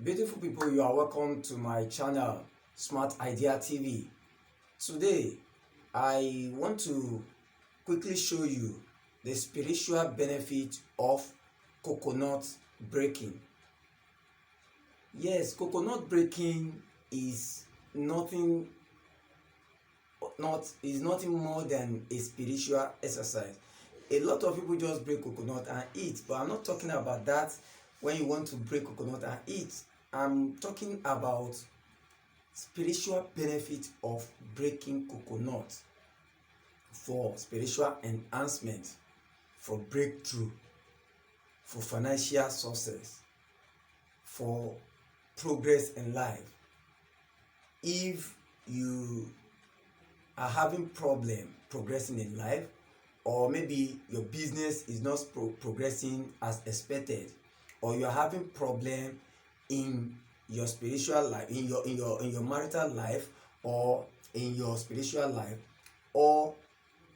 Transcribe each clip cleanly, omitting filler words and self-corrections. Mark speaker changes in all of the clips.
Speaker 1: Beautiful people, you are welcome to my channel, Smart Idea TV. Today, I want to quickly show you the spiritual benefit of coconut breaking. Yes, coconut breaking is nothing more than a spiritual exercise. A lot of people just break coconut and eat, but I'm not talking about that. When you want to break coconut and eat, I'm talking about spiritual benefit of breaking coconut for spiritual enhancement, for breakthrough, for financial success, for progress in life. If you are having problem progressing in life, or maybe your business is not progressing as expected, or you are having problem in your spiritual life, in your marital life, or in your spiritual life, or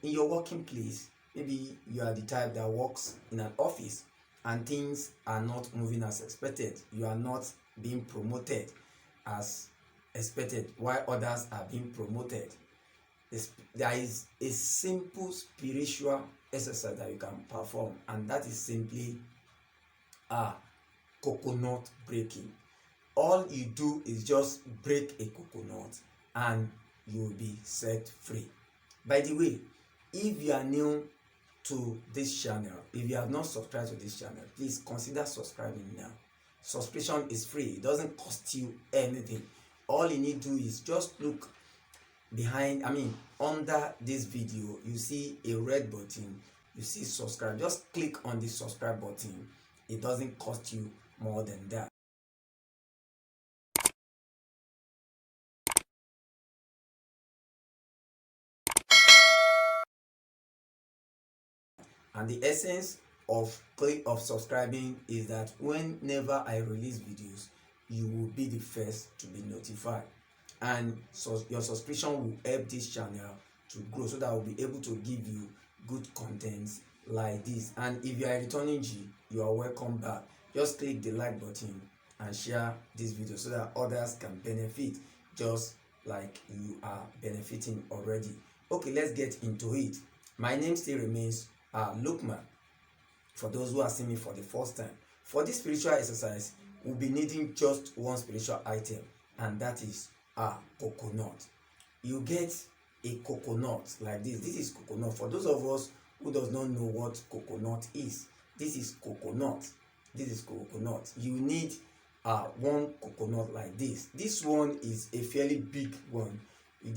Speaker 1: in your working place. Maybe you are the type that works in an office and things are not moving as expected. You are not being promoted as expected while others are being promoted. There is a simple spiritual exercise that you can perform, and that is simply coconut breaking. All you do is just break a coconut and you will be set free. By the way, if you are new to this channel, if you have not subscribed to this channel, please consider subscribing now. Subscription is free. It doesn't cost you anything. All you need to do is just look under this video. You see a red button, you see subscribe. Just click on the subscribe button. It doesn't cost you more than that. And the essence of subscribing is that whenever I release videos, you will be the first to be notified, and so your subscription will help this channel to grow, so that I will be able to give you good contents like this. And if you are a returning G, you are welcome back. Just click the like button and share this video so that others can benefit just like you are benefiting already. Okay, let's get into it. My name still remains LOOKMAN. For those who are seeing me for the first time, for this spiritual exercise, we'll be needing just one spiritual item, and that is coconut. You get a coconut like this. This is coconut. For those of us who does not know what coconut is, this is coconut. This is coconut. You need one coconut like this. This one is a fairly big one. You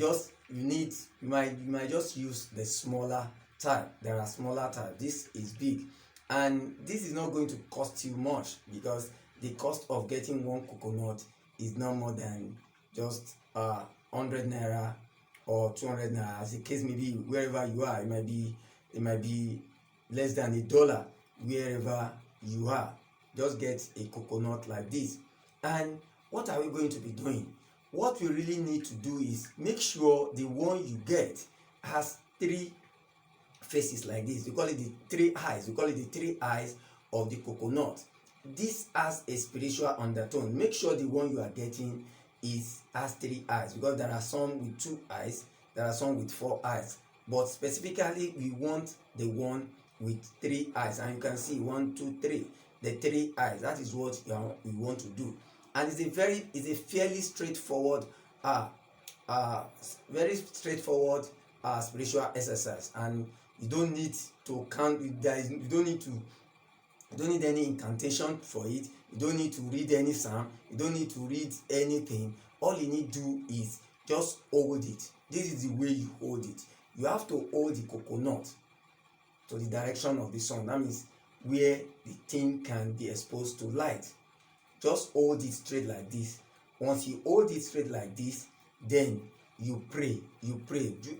Speaker 1: might just use the smaller type. There are smaller types. This is big, and this is not going to cost you much, because the cost of getting one coconut is no more than just 100 naira or 200 naira, as the case may be. Wherever you are, it might be less than $1 wherever you are. Just get a coconut like this. And what are we going to be doing? What we really need to do is make sure the one you get has 3 faces like this. We call it the 3 eyes. We call it the 3 eyes of the coconut. This has a spiritual undertone. Make sure the one you are getting has 3 eyes, because there are some with 2 eyes, there are some with 4 eyes, but specifically we want the one with 3 eyes. And you can see 1, 2, 3, the 3 eyes. That is what we want to do. And it's a fairly straightforward spiritual exercise, and you don't need to count. You don't need any incantation for it. You don't need to read any psalm. You don't need to read anything. All you need to do is just hold it. This is the way you hold it. You have to hold the coconut to the direction of the sun. That means where the thing can be exposed to light. Just hold it straight like this. Once you hold it straight like this, then you pray.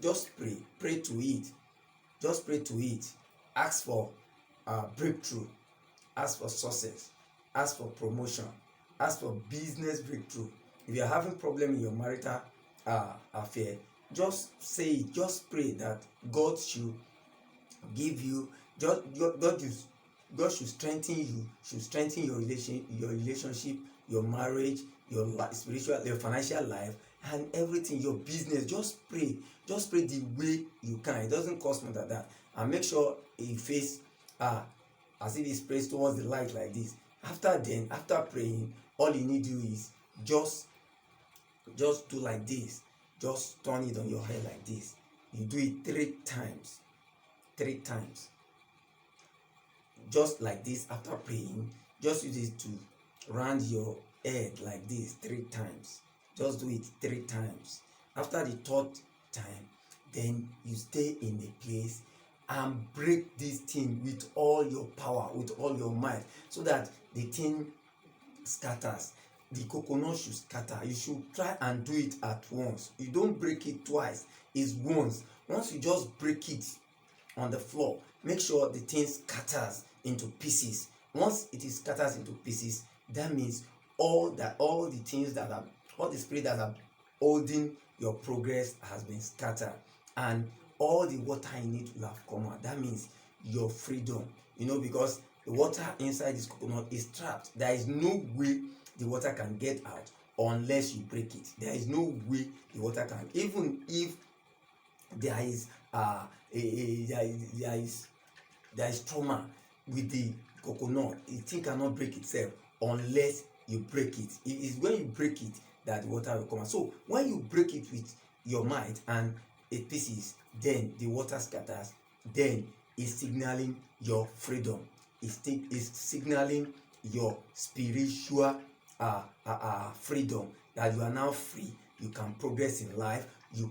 Speaker 1: Just pray to it. Just pray to it. Ask for breakthrough. Ask for success. Ask for promotion. Ask for business breakthrough. If you are having problem in your marital affair, just say it. Just pray that God should give you. God God should strengthen you, should strengthen your relationship, your marriage, your spiritual, your financial life, and everything, your business. Just pray the way you can. It doesn't cost more than that. And make sure you face as if it's prays towards the light like this. After praying, all you need to do is just do like this. Just turn it on your head like this. You do it 3 times. 3 times. Just like this. After praying, just use it to round your head like this 3 times. Just do it 3 times. After the 3rd time, then you stay in the place and break this thing with all your power, with all your might, so that the thing scatters. The coconut should scatter. You should try and do it at once. You don't break it twice. It's once. Once you just break it on the floor, make sure the thing scatters into pieces. Once it is scatters into pieces, that means all the spirit that are holding your progress has been scattered, and all the water you need to have come out. That means your freedom. Because the water inside this coconut is trapped. There is no way the water can get out unless you break it. There is no way the water can, even if there is there is trauma with the coconut, the thing cannot break itself unless you break it. It is when you break it that the water will come out. So when you break it with your might and it pieces, then the water scatters. Then it's signaling your freedom. It's signaling your spiritual freedom, that you are now free. You can progress in life. Your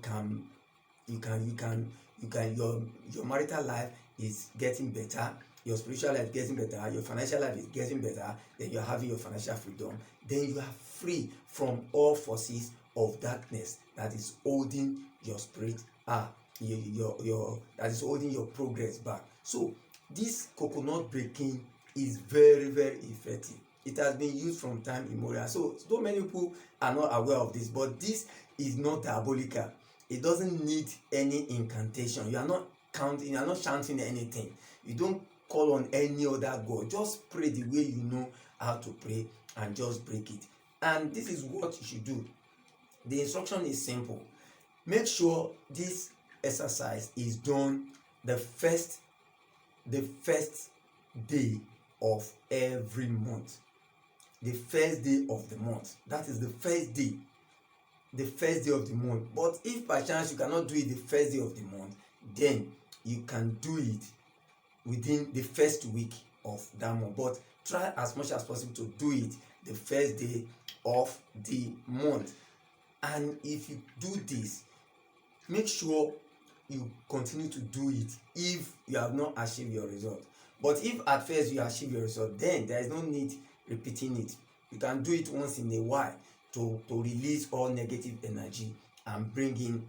Speaker 1: marital life is getting better. Your spiritual life is getting better. Your financial life is getting better. Then you are having your financial freedom. Then you are free from all forces of darkness that is holding your spirit, that is holding your progress back. So this coconut breaking is very, very effective. It has been used from time immemorial. So many people are not aware of this, but this is not diabolical. It doesn't need any incantation. You are not counting, you are not chanting anything. You don't call on any other god. Just pray the way you know how to pray and just break it. And this is what you should do. The instruction is simple. Make sure this exercise is done the first day of every month. The first day of the month. That is the first day. The first day of the month. But if by chance you cannot do it the first day of the month, then you can do it within the first week of that month. But try as much as possible to do it the first day of the month. And if you do this, make sure you continue to do it if you have not achieved your result. But if at first you achieve your result, then there is no need repeating it. You can do it once in a while to release all negative energy and bring in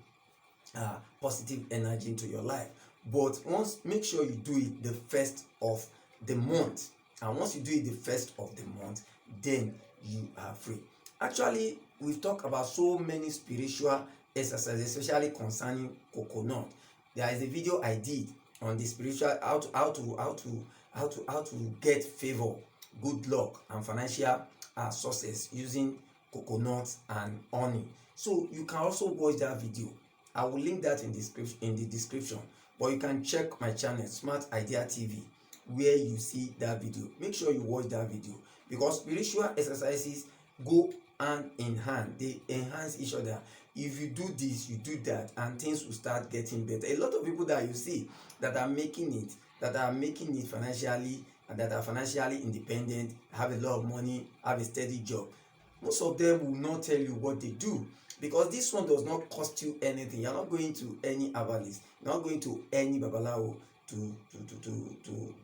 Speaker 1: positive energy into your life. But make sure you do it the first of the month. And once you do it the first of the month, then you are free. Actually, we've talked about so many spiritual exercises, especially concerning coconut. There is a video I did on the spiritual how to get favor, good luck, and financial success using coconuts and honey. So you can also watch that video. I will link that in the description. But you can check my channel, Smart Idea TV, where you see that video. Make sure you watch that video, because spiritual exercises go hand in hand. They enhance each other. If you do this, you do that, and things will start getting better. A lot of people that you see that are making it financially, and that are financially independent, have a lot of money, have a steady job, most of them will not tell you what they do, because this one does not cost you anything. You're not going to any herbalist, you're not going to any babalawo to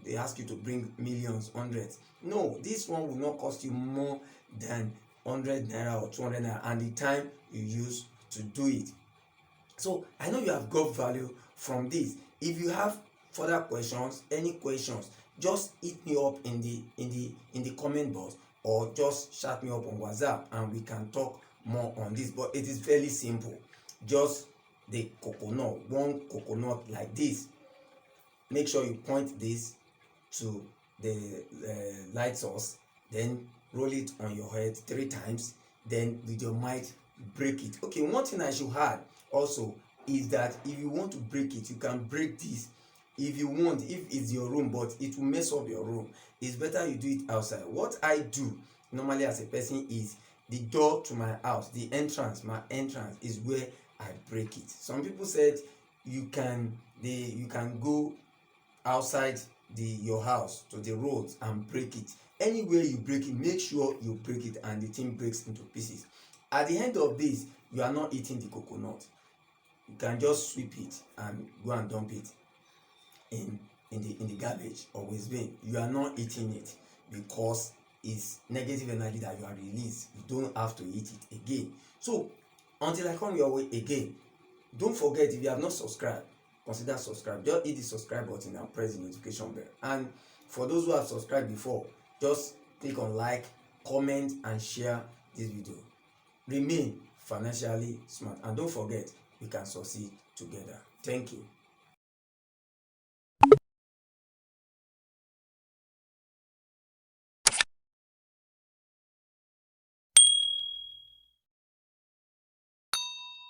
Speaker 1: they ask you to bring millions, hundreds. No, this one will not cost you more than 100 naira or 200 naira, and the time you use to do it. So I know you have got value from this. If you have further questions, any questions, just hit me up in the comment box, or just chat me up on WhatsApp, and we can talk more on this. But it is fairly simple. Just the coconut, one coconut like this. Make sure you point this to light source, then roll it on your head 3 times, then with your might break it. Okay, one thing I should add also is that if you want to break it, you can break this if you want. If it's your room but it will mess up your room, it's better you do it outside. What I do normally as a person is the door to my house, the entrance, my entrance is where I break it. Some people said you can go outside your house to the roads and break it. Anywhere you break it, make sure you break it and the thing breaks into pieces. At the end of this, you are not eating the coconut. You can just sweep it and go and dump it in the garbage or waste bin. You are not eating it because it's negative energy that you are released. You don't have to eat it again. So until I come your way again, don't forget, if you have not subscribed, consider subscribe. Just hit the subscribe button and press the notification bell. And for those who have subscribed before, just click on like, comment and share this video. Remain financially smart and don't forget, we can succeed together. Thank you.